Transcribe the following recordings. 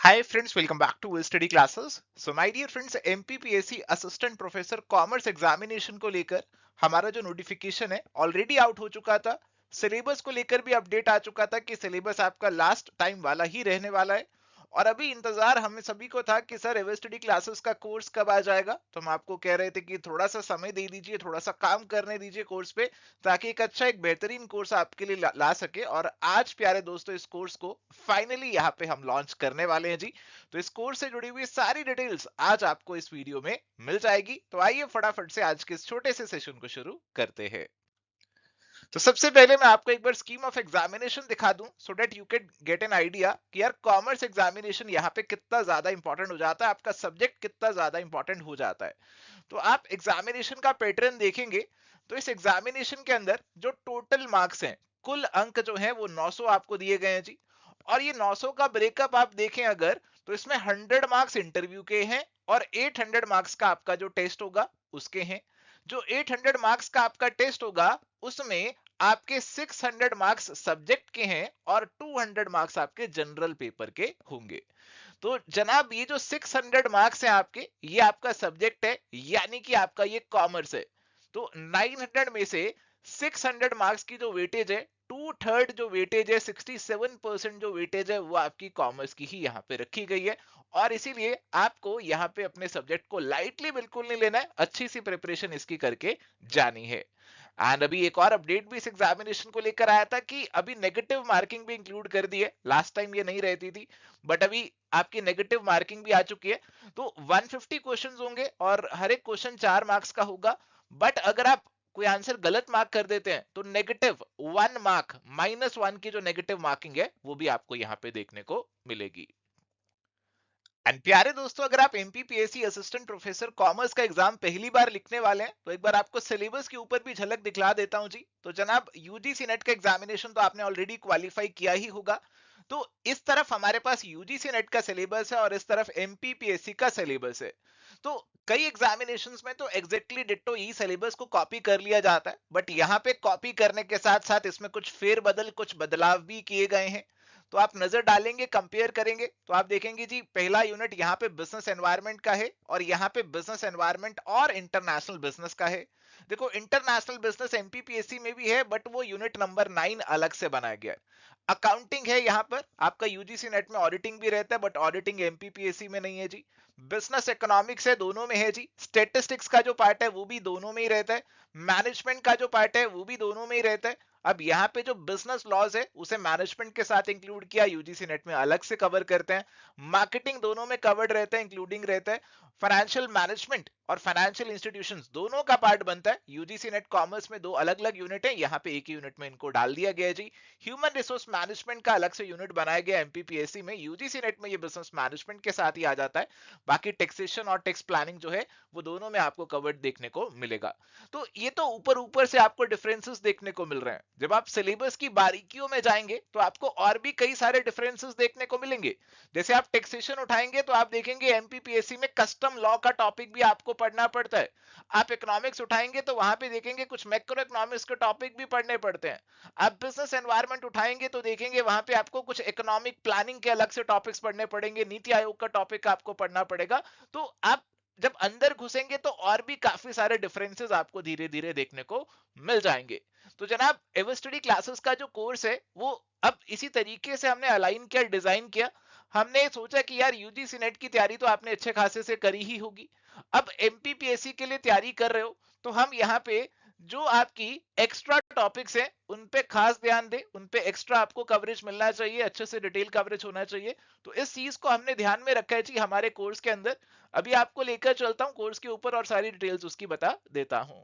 Hi friends, welcome back to Will Study Classes. So my dear friends, MPPSC assistant professor commerce examination को लेकर हमारा जो notification है already out हो चुका था। सिलेबस को लेकर भी अपडेट आ चुका था कि सिलेबस आपका लास्ट टाइम वाला ही रहने वाला है। और अभी इंतजार हमें सभी को था कि सर एवर स्टडी क्लासेस का कोर्स कब आ जाएगा। तो हम आपको कह रहे थे कि थोड़ा सा समय दे दीजिए, थोड़ा सा काम करने दीजिए कोर्स पे, ताकि एक अच्छा एक बेहतरीन कोर्स आपके लिए ला सके। और आज प्यारे दोस्तों इस कोर्स को फाइनली यहाँ पे हम लॉन्च करने वाले हैं जी। तो इस कोर्स से जुड़ी हुई सारी डिटेल्स आज आपको इस वीडियो में मिल जाएगी। तो आइए फटाफट से आज के इस छोटे से सेशन को शुरू करते हैं। तो सबसे पहले मैं आपको एक बार स्कीम ऑफ एग्जामिनेशन दिखा दूं so that you can get an idea कि यार कॉमर्स एग्जामिनेशन यहाँ पे कितना ज्यादा इंपॉर्टेंट हो जाता है, आपका सब्जेक्ट कितना ज्यादा इंपॉर्टेंट हो जाता है। तो आप एग्जामिनेशन का पैटर्न देखेंगे तो इस एग्जामिनेशन के अंदर जो टोटल मार्क्स हैं, कुल अंक जो है वो 900 आपको दिए गए हैं जी। और ये 900 का ब्रेकअप आप देखें अगर, तो इसमें 100 मार्क्स इंटरव्यू के हैं और 800 मार्क्स का आपका जो टेस्ट होगा उसके हैं। जो 800 मार्क्स का आपका टेस्ट होगा उसमें आपके 600 मार्क्स सब्जेक्ट के हैं और 200 मार्क्स आपके जनरल पेपर के होंगे। तो जनाब ये जो 600 मार्क्स हैं आपके, ये आपका सब्जेक्ट है, यानी कि आपका ये कॉमर्स है। तो 900 में से 600 मार्क्स की जो वेटेज है, 2/3 जो वेटेज है, 67% जो वेटेज है वो आपकी कॉमर्स की ही यहाँ पे रखी गई है। और इसीलिए आपको यहाँ पे अपने सब्जेक्ट को लाइटली बिल्कुल नहीं लेना है, अच्छी सी प्रिपरेशन इसकी करके जानी है। एंड अभी एक और अपडेट भी इस एग्जामिनेशन को लेकर आया था कि अभी नेगेटिव मार्किंग भी इंक्लूड कर दी है। लास्ट टाइम ये नहीं रहती थी, बट अभी आपकी नेगेटिव मार्किंग भी आ चुकी है। तो 150 क्वेश्चंस होंगे और हर एक क्वेश्चन 4 मार्क्स का होगा। बट अगर आप कोई आंसर गलत मार्क कर देते हैं तो नेगेटिव 1 मार्क, -1 की जो नेगेटिव मार्किंग है वो भी आपको यहाँ पे देखने को मिलेगी। एंड प्यारे दोस्तों, अगर आप एमपीपीएससी असिस्टेंट प्रोफेसर कॉमर्स का एग्जाम पहली बार लिखने वाले हैं तो एक बार आपको सिलेबस के ऊपर भी झलक दिखला देता हूं जी। तो जनाब यूजीसी नेट का एग्जामिनेशन तो आपने ऑलरेडी क्वालिफाई किया ही होगा। तो इस तरफ हमारे पास यूजीसी नेट का सिलेबस है और इस तरफ एमपीपीएससी का सिलेबस है। तो कई एग्जामिनेशंस में तो एग्जैक्टली डिट्टो यही सिलेबस को कॉपी कर लिया जाता है, बट यहाँ पे कॉपी करने के साथ साथ इसमें कुछ फेरबदल, कुछ बदलाव भी किए गए हैं। तो आप नजर डालेंगे, कंपेयर करेंगे तो आप देखेंगे जी पहला यूनिट यहाँ पे बिजनेस एनवायरनमेंट का है और यहाँ पे बिजनेस एनवायरनमेंट और इंटरनेशनल बिजनेस का है। देखो इंटरनेशनल बिजनेस एमपीपीएससी में भी है बट वो यूनिट नंबर 9 अलग से बनाया गया है। अकाउंटिंग है यहाँ पर आपका, यूजीसी नेट में ऑडिटिंग भी रहता है बट ऑडिटिंग एमपीपीएससी में नहीं है जी। बिजनेस इकोनॉमिक्स है, दोनों में है जी। स्टेटिस्टिक्स का जो पार्ट है वो भी दोनों में ही रहता है। मैनेजमेंट का जो पार्ट है वो भी दोनों में ही रहता है। अब यहाँ पे जो बिजनेस लॉज है उसे मैनेजमेंट के साथ इंक्लूड किया, यूजीसी नेट में अलग से कवर करते हैं। मार्केटिंग दोनों में कवर्ड रहता है, इंक्लूडिंग रहता है। फाइनेंशियल मैनेजमेंट और फाइनेंशियल इंस्टीट्यूशंस दोनों का पार्ट बनता है। यूजीसी नेट कॉमर्स में दो अलग अलग यूनिट है, यहाँ पे एक ही यूनिट में इनको डाल दिया गया है जी। ह्यूमन रिसोर्स मैनेजमेंट का अलग से यूनिट बनाया गया एमपीपीएससी में, यूजीसी नेट में ये बिजनेस मैनेजमेंट के साथ ही आ जाता है। बाकी टैक्सेशन और टैक्स प्लानिंग जो है वो दोनों में आपको कवर्ड देखने को मिलेगा। तो ये तो ऊपर ऊपर से आपको डिफरेंसेस देखने को मिल रहे हैं। जब आप सिलेबस की बारीकियों में जाएंगे तो आपको और भी कई सारे डिफरेंसेस देखने को मिलेंगे। जैसे आप टैक्सेशन उठाएंगे तो आप देखेंगे एमपीपीएससी में कस्टम लॉ का टॉपिक भी आपको पढ़ना पड़ता है। आप इकोनॉमिक्स उठाएंगे तो वहां पे देखेंगे कुछ मैक्रो इकोनॉमिक्स के टॉपिक भी पढ़ने पड़ते हैं। आप बिजनेस एनवायरनमेंट उठाएंगे तो देखेंगे वहां पे आपको कुछ इकोनॉमिक प्लानिंग के अलग से टॉपिक्स पढ़ने पड़ेंगे, नीति आयोग का टॉपिक आपको पढ़ना पड़ेगा। तो आप जब अंदर घुसेंगे तो और भी काफी सारे डिफरेंसेस आपको धीरे धीरे देखने को मिल जाएंगे। तो जनाब एवर स्टडी क्लासेस का जो कोर्स है वो अब इसी तरीके से हमने अलाइन किया, डिजाइन किया। हमने सोचा कि यार यूजीसी नेट की तैयारी तो आपने अच्छे खासे से करी ही होगी, अब एमपीपीएससी के लिए तैयारी कर रहे हो तो हम यहाँ पे जो आपकी एक्स्ट्रा टॉपिक्स हैं उन पे खास ध्यान दें, उन पे एक्स्ट्रा आपको कवरेज मिलना चाहिए, अच्छे से डिटेल कवरेज होना चाहिए। तो इस चीज को हमने ध्यान में रखा है जी हमारे कोर्स के अंदर। अभी आपको लेकर चलता हूं कोर्स के ऊपर और सारी डिटेल्स उसकी बता देता हूं।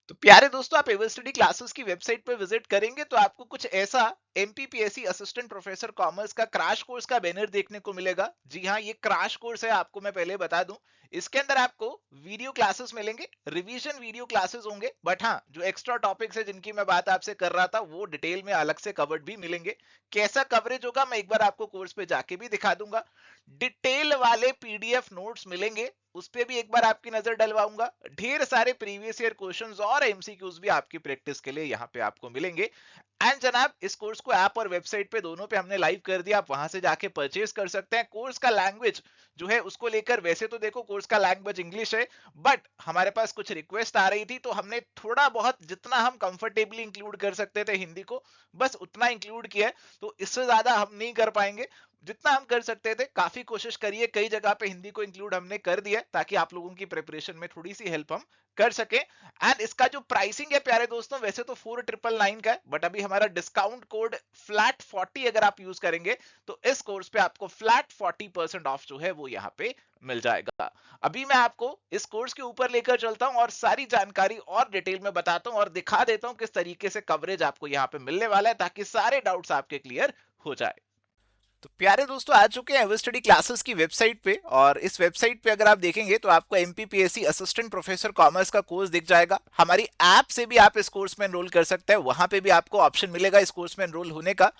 तो प्यारे दोस्तों, आप एवर स्टडी क्लासेस की वेबसाइट पर विजिट करेंगे तो आपको कुछ ऐसा एमपीपीएससी असिस्टेंट प्रोफेसर कॉमर्स का क्रैश कोर्स का बैनर देखने को मिलेगा। जी हाँ, ये क्रैश कोर्स है, आपको मैं पहले बता दूं। इसके अंदर आपको वीडियो क्लासेस मिलेंगे, रिवीजन वीडियो क्लासेस होंगे, बट हाँ जो एक्स्ट्रा टॉपिक्स है जिनकी मैं बात आपसे कर रहा था वो डिटेल में अलग से कवर्ड भी मिलेंगे। कैसा कवरेज होगा मैं एक बार आपको कोर्स पे जाके भी दिखा दूंगा। डिटेल वाले पीडीएफ नोट्स मिलेंगे, उस पे भी एक बार आपकी नजर डलवाऊंगा। ढेर सारे प्रीवियस ईयर क्वेश्चंस और एमसीक्यूज भी आपकी प्रैक्टिस के लिए यहाँ पे आपको मिलेंगे। एंड जनाब इस कोर्स उसको ऐप और वेबसाइट पे दोनों पे हमने लाइव कर दिया, आप वहां से जाके परचेज कर सकते हैं। कोर्स का लैंग्वेज जो है उसको लेकर, वैसे तो देखो कोर्स का लैंग्वेज इंग्लिश है, बट हमारे पास कुछ रिक्वेस्ट आ रही थी तो हमने थोड़ा बहुत जितना हम कंफर्टेबली इंक्लूड कर सकते थे हिंदी को, बस उतना इंक्लूड किया है। तो इससे ज्यादा हम नहीं कर पाएंगे, जितना हम कर सकते थे काफी कोशिश करिए, कई जगह पे हिंदी को इंक्लूड हमने कर दिया ताकि आप लोगों की प्रिपरेशन में थोड़ी सी हेल्प हम कर सके। एंड इसका जो प्राइसिंग है प्यारे दोस्तों, वैसे तो 4999 का है, बट अभी हमारा डिस्काउंट कोड फ्लैट 40 अगर आप यूज करेंगे तो इस कोर्स पे आपको फ्लैट 40% ऑफ जो है वो यहाँ पे मिल जाएगा। अभी मैं आपको इस कोर्स के ऊपर लेकर चलता हूं और सारी जानकारी और डिटेल में बताता हूं और दिखा देता हूं किस तरीके से कवरेज आपको यहाँ पे मिलने वाला है, ताकि सारे डाउट्स आपके क्लियर हो जाए। तो प्यारे दोस्तों, आ चुके हैं एवर स्टडी क्लासेस की वेबसाइट पे, और इस वेबसाइट पे अगर आप देखेंगे तो आपको एमपीपीएससी असिस्टेंट प्रोफेसर कॉमर्स का कोर्स दिख जाएगा। हमारी ऐप से भी आप इस कोर्स में एनरोल कर सकते हैं, वहां पे भी आपको ऑप्शन मिलेगा इस कोर्स में एनरोल होने का।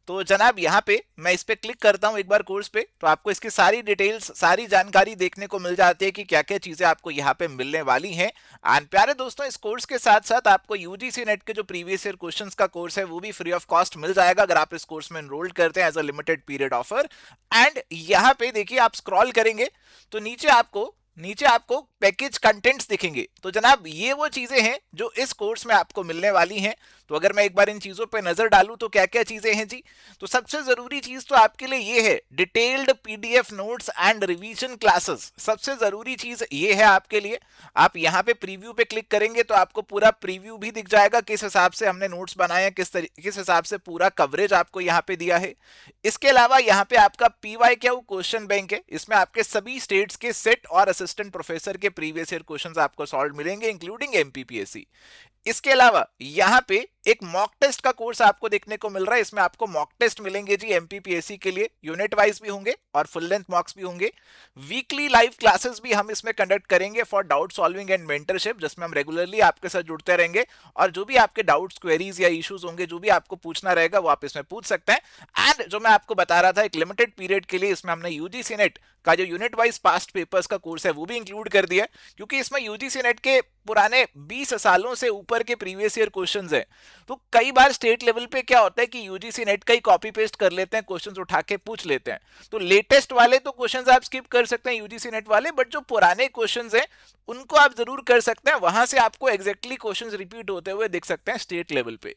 तो जनाब यहाँ पे मैं इस पे क्लिक करता हूँ एक बार कोर्स पे, तो आपको इसकी सारी डिटेल्स, सारी जानकारी देखने को मिल जाती है कि क्या क्या चीजें आपको यहाँ पे मिलने वाली हैं। एंड प्यारे दोस्तों, इस कोर्स के साथ साथ आपको यूजीसी नेट के जो प्रीवियस ईयर क्वेश्चंस का कोर्स है वो भी फ्री ऑफ कॉस्ट मिल जाएगा अगर आप इस कोर्स में एनरोल्ड करते हैं as a limited period offer. And यहाँ पे देखिए, आप स्क्रॉल करेंगे तो नीचे आपको पैकेज कंटेंट्स दिखेंगे। तो जनाब ये वो चीजें हैं जो इस कोर्स में आपको मिलने वाली हैं। तो अगर मैं एक बार इन चीजों पे नजर डालूं तो क्या क्या चीजें हैं जी। तो सबसे जरूरी चीज तो आपके लिए ये है, detailed PDF notes and revision classes. सबसे जरूरी चीज ये है आपके लिए। आप यहाँ पे प्रीव्यू पे क्लिक करेंगे तो आपको पूरा प्रीव्यू भी दिख जाएगा, किस हिसाब से हमने नोट्स बनाए हैं, किस हिसाब से पूरा कवरेज आपको यहाँ पे दिया है। इसके अलावा यहाँ पे आपका PYQ क्वेश्चन बैंक है, इसमें आपके सभी स्टेट्स के सेट और असिस्टेंट प्रोफेसर के प्रीवियस ईयर क्वेश्चंस आपको सॉल्व मिलेंगे, इंक्लूडिंग एमपीपीएससी। इसके अलावा यहाँ पे एक मॉक टेस्ट का कोर्स आपको देखने को मिल रहा है, इसमें आपको मॉक टेस्ट मिलेंगे जी एमपीपीएससी के लिए, यूनिट वाइज भी होंगे और फुल लेंथ मॉक्स भी होंगे। वीकली लाइव क्लासेस भी हम इसमें कंडक्ट करेंगे for doubt solving and mentorship, जिसमें हम रेगुलरली आपके साथ जुड़ते रहेंगे और जो भी आपके डाउट्स, क्वेरीज या इश्यूज होंगे, जो भी आपको पूछना रहेगा वो आप इसमें पूछ सकते हैं। एंड जो मैं आपको बता रहा था, एक लिमिटेड पीरियड के लिए इसमें हमने यूजीसी नेट का जो यूनिट वाइज पास्ट पेपर्स का कोर्स है वो भी इंक्लूड कर दिया, क्योंकि इसमें यूजीसी नेट के पुराने 20 सालों से ऊपर के प्रीवियस ईयर क्वेश्चंस हैं। तो कई बार स्टेट लेवल पे क्या होता है कि यूजीसी नेट का ही कॉपी पेस्ट कर लेते हैं, क्वेश्चंस उठा के पूछ लेते हैं। तो लेटेस्ट वाले तो क्वेश्चंस आप स्किप कर सकते हैं यूजीसी नेट वाले, बट जो पुराने क्वेश्चंस हैं उनको आप जरूर कर सकते हैं, वहां से आपको एग्जैक्टली क्वेश्चंस रिपीट होते हुए दिख सकते हैं स्टेट लेवल पे।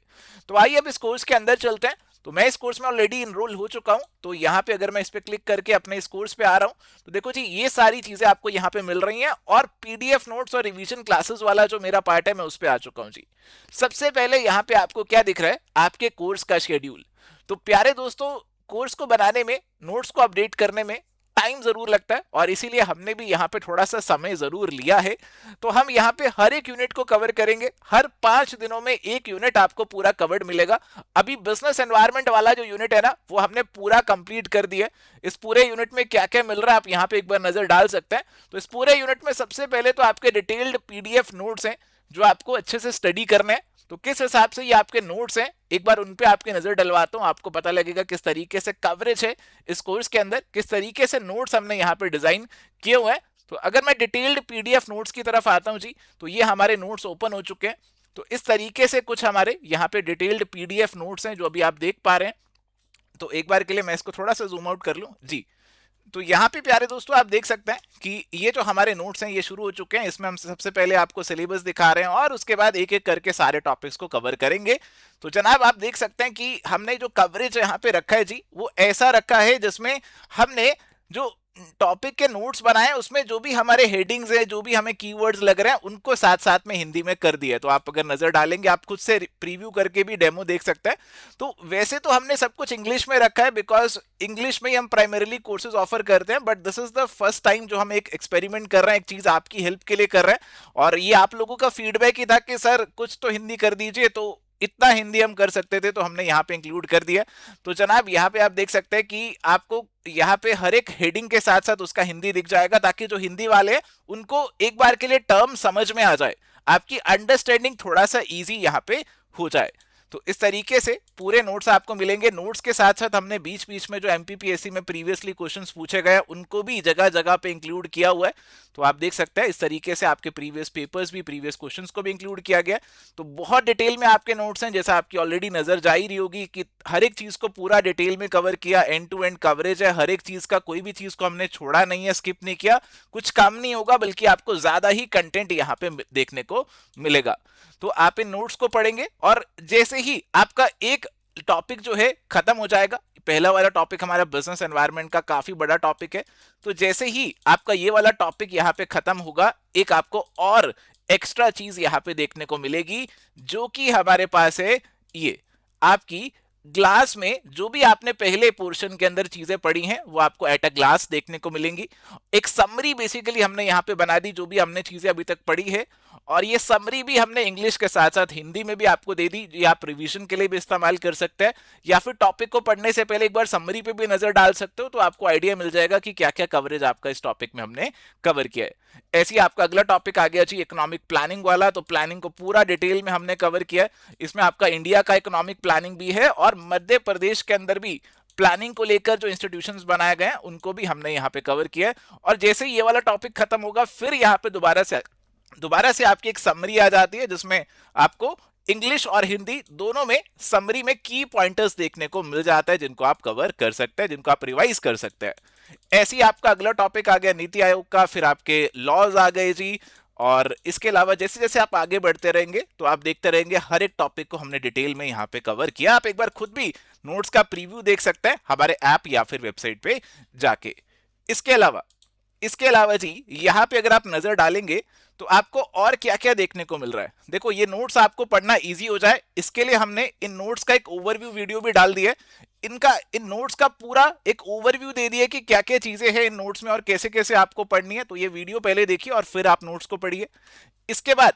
तो आइए अब इस कोर्स के अंदर चलते हैं। तो मैं इस कोर्स में ऑलरेडी इनरोल हो चुका हूं, तो यहाँ पे अगर मैं इस पे क्लिक करके अपने इस कोर्स पे आ रहा हूं तो देखो जी, ये सारी चीजें आपको यहाँ पे मिल रही हैं, और पीडीएफ नोट्स और रिवीजन क्लासेस वाला जो मेरा पार्ट है मैं उस पे आ चुका हूं जी। सबसे पहले यहाँ पे आपको क्या दिख रहा है, आपके कोर्स का शेड्यूल। तो प्यारे दोस्तों, कोर्स को बनाने में, नोट्स को अपडेट करने में टाइम जरूर लगता है, और इसीलिए हमने भी यहाँ पे थोड़ा सा समय जरूर लिया है। तो हम यहाँ पे हर एक यूनिट को कवर करेंगे, हर 5 दिनों में एक यूनिट आपको पूरा कवर्ड मिलेगा। अभी बिजनेस एनवायरनमेंट वाला जो यूनिट है ना, वो हमने पूरा कंप्लीट कर दिया। इस पूरे यूनिट में क्या क्या मिल रहा है आप यहाँ पे एक बार नजर डाल सकते हैं। तो इस पूरे यूनिट में सबसे पहले तो आपके डिटेल्ड पीडीएफ नोट्स हैं जो आपको अच्छे से स्टडी करने हैं। तो किस हिसाब से ये आपके नोट्स हैं, एक बार उन पे आपकी नजर डलवाता हूं, आपको पता लगेगा किस तरीके से कवरेज है इस कोर्स के अंदर, किस तरीके से नोट्स हमने यहाँ पे डिजाइन किए हुए हैं। तो अगर मैं डिटेल्ड पीडीएफ नोट्स की तरफ आता हूं जी, तो ये हमारे नोट्स ओपन हो चुके हैं। तो इस तरीके से कुछ हमारे यहाँ पे डिटेल्ड पीडीएफ नोट्स हैं जो अभी आप देख पा रहे हैं। तो एक बार के लिए मैं इसको थोड़ा सा जूम आउट कर लूं जी। तो यहाँ पे प्यारे दोस्तों आप देख सकते हैं कि ये जो हमारे नोट्स हैं ये शुरू हो चुके हैं। इसमें हम सबसे पहले आपको सिलेबस दिखा रहे हैं और उसके बाद एक एक करके सारे टॉपिक्स को कवर करेंगे। तो जनाब आप देख सकते हैं कि हमने जो कवरेज यहाँ पे रखा है जी, वो ऐसा रखा है जिसमें हमने जो टॉपिक के नोट्स बनाए उसमें जो भी हमारे हेडिंग्स है, जो भी हमें कीवर्ड्स लग रहे हैं, उनको साथ साथ में हिंदी में कर दिया है। तो आप अगर नजर डालेंगे, आप खुद से प्रीव्यू करके भी डेमो देख सकते हैं। तो वैसे तो हमने सब कुछ इंग्लिश में रखा है, बिकॉज इंग्लिश में ही हम प्राइमरीली कोर्सेज ऑफर करते हैं, but this is the first time जो हम एक एक्सपेरिमेंट कर रहे हैं, एक चीज आपकी हेल्प के लिए कर रहे हैं। और ये आप लोगों का फीडबैक ही था कि सर कुछ तो हिंदी कर दीजिए, तो इतना हिंदी हम कर सकते थे तो हमने यहाँ पे इंक्लूड कर दिया। तो जनाब यहाँ पे आप देख सकते हैं कि आपको यहाँ पे हर एक हेडिंग के साथ साथ उसका हिंदी दिख जाएगा, ताकि जो हिंदी वाले उनको एक बार के लिए टर्म समझ में आ जाए, आपकी अंडरस्टैंडिंग थोड़ा सा इजी यहाँ पे हो जाए। तो इस तरीके से पूरे नोट्स आपको मिलेंगे। नोट्स के साथ साथ हमने बीच बीच में जो एमपीपीएससी में प्रीवियसली क्वेश्चंस पूछे गए उनको भी जगह जगह पे इंक्लूड किया हुआ है। तो आप देख सकते हैं इस तरीके से आपके प्रीवियस पेपर्स भी, प्रीवियस क्वेश्चंस को भी इंक्लूड किया गया। तो बहुत डिटेल में आपके नोट्स हैं, जैसा आपकी ऑलरेडी नजर जा ही रही होगी कि हर एक चीज को पूरा डिटेल में कवर किया, एंड टू एंड कवरेज है हर एक चीज का, कोई भी चीज को हमने छोड़ा नहीं है, स्किप नहीं किया। कुछ कम नहीं होगा, बल्कि आपको ज्यादा ही कंटेंट यहाँ पे देखने को मिलेगा। तो आप इन नोट्स को पढ़ेंगे और जैसे ही आपका एक टॉपिक जो है खत्म हो जाएगा, पहला वाला टॉपिक हमारा बिजनेस एनवायरनमेंट का काफी बड़ा टॉपिक है, तो जैसे ही आपका ये वाला टॉपिक यहाँ पे खत्म होगा, एक आपको और एक्स्ट्रा चीज यहाँ पे देखने को मिलेगी, जो कि हमारे पास है ये आपकी ग्लास में जो भी आपने पहले पोर्शन के अंदर चीजें पढ़ी हैं वो आपको एट अ ग्लास देखने को मिलेंगी। एक समरी बेसिकली हमने यहाँ पे बना दी जो भी हमने चीजें अभी तक पढ़ी है, और ये समरी भी हमने इंग्लिश के साथ साथ हिंदी में भी आपको दे दी। ये आप रिवीजन के लिए भी इस्तेमाल कर सकते हैं, या फिर टॉपिक को पढ़ने से पहले एक बार समरी पे भी नजर डाल सकते हो, तो आपको आइडिया मिल जाएगा कि क्या क्या कवरेज आपका इस टॉपिक में हमने कवर किया है। ऐसे ही आपका अगला टॉपिक आ गया जी इकोनॉमिक प्लानिंग वाला। तो प्लानिंग को पूरा डिटेल में हमने कवर किया है। इसमें आपका इंडिया का इकोनॉमिक प्लानिंग भी है, और मध्य प्रदेश के अंदर भी प्लानिंग को लेकर जो इंस्टीट्यूशंस बनाए गए हैं उनको भी हमने यहाँ पे कवर किया है। और जैसे ही ये वाला टॉपिक खत्म होगा, फिर यहाँ पे दोबारा से आपकी एक समरी आ जाती है, जिसमें आपको इंग्लिश और हिंदी दोनों में समरी में की पॉइंटर्स देखने को मिल जाता है, जिनको आप कवर कर सकते हैं, जिनको आप रिवाइज कर सकते हैं। ऐसे ही आपका अगला टॉपिक आ गया नीति आयोग का, फिर आपके लॉज आ गए जी। और इसके अलावा जैसे जैसे आप आगे बढ़ते रहेंगे तो आप देखते रहेंगे हर एक टॉपिक को हमने डिटेल में यहाँ पे कवर किया। आप एक बार खुद भी नोट्स का प्रीव्यू देख सकते हैं हमारे ऐप या फिर वेबसाइट पे जाके। इसके अलावा जी यहाँ पे अगर आप नजर डालेंगे तो आपको और क्या क्या देखने को मिल रहा है। देखो, ये नोट्स आपको पढ़ना इजी हो जाए, इसके लिए हमने इन नोट्स का एक ओवरव्यू वीडियो भी डाल दिया है। इन नोट्स का पूरा एक ओवरव्यू दे दिया कि क्या क्या चीजें हैं इन नोट्स में और कैसे कैसे आपको पढ़नी है। तो ये वीडियो पहले देखिए और फिर आप नोट्स को पढ़िए। इसके बाद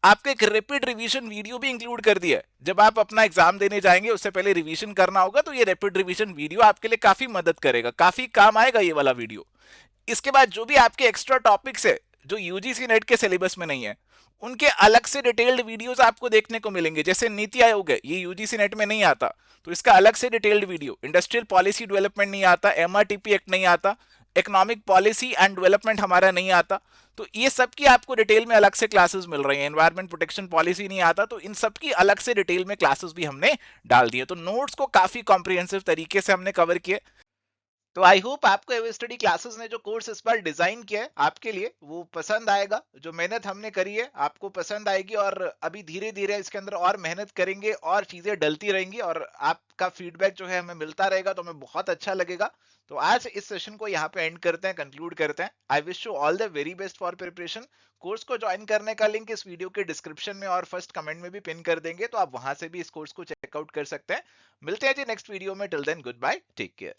आपको एक रैपिड रिवीजन वीडियो भी इंक्लूड कर दिया है। जब आप अपना एग्जाम देने जाएंगे उससे पहले रिवीजन करना होगा, तो ये रैपिड रिवीजन वीडियो आपके लिए काफी मदद करेगा, काफी काम आएगा ये वाला वीडियो। इसके बाद जो भी आपके एक्स्ट्रा टॉपिक्स है जो यूजीसी नेट के सिलेबस में नहीं है, उनके अलग से डिटेल्ड वीडियोस आपको देखने को मिलेंगे। जैसे नीति आयोग है, ये यूजीसी नेट में नहीं आता, तो इसका अलग से detailed video. Industrial policy development नहीं आता, एमआरटीपी एक्ट नहीं आता, इकोनॉमिक पॉलिसी एंड डेवलपमेंट हमारा नहीं आता, तो ये सब की आपको डिटेल में अलग से क्लासेस मिल रही हैं। एनवायरमेंट प्रोटेक्शन पॉलिसी नहीं आता, तो इन सब की अलग से डिटेल में क्लासेस भी हमने डाल दिए। तो नोट्स को काफी कॉम्प्रिहेंसिव तरीके से हमने कवर किए। तो आई होप आपको एवे स्टडी क्लासेस ने जो कोर्स इस बार डिजाइन किया है आपके लिए वो पसंद आएगा। जो मेहनत हमने करी है आपको पसंद आएगी, और अभी धीरे धीरे इसके अंदर और मेहनत करेंगे और चीजें डलती रहेंगी, और आपका फीडबैक जो है हमें मिलता रहेगा, तो हमें बहुत अच्छा लगेगा। तो आज इस सेशन को यहाँ पे एंड करते हैं, कंक्लूड करते हैं। I wish you all the very best for preparation. Course को ज्वाइन करने का लिंक इस वीडियो के डिस्क्रिप्शन में और फर्स्ट कमेंट में भी पिन कर देंगे, तो आप वहां से भी इस कोर्स को चेकआउट कर सकते हैं। मिलते हैं जी नेक्स्ट वीडियो में। Till then goodbye, take care.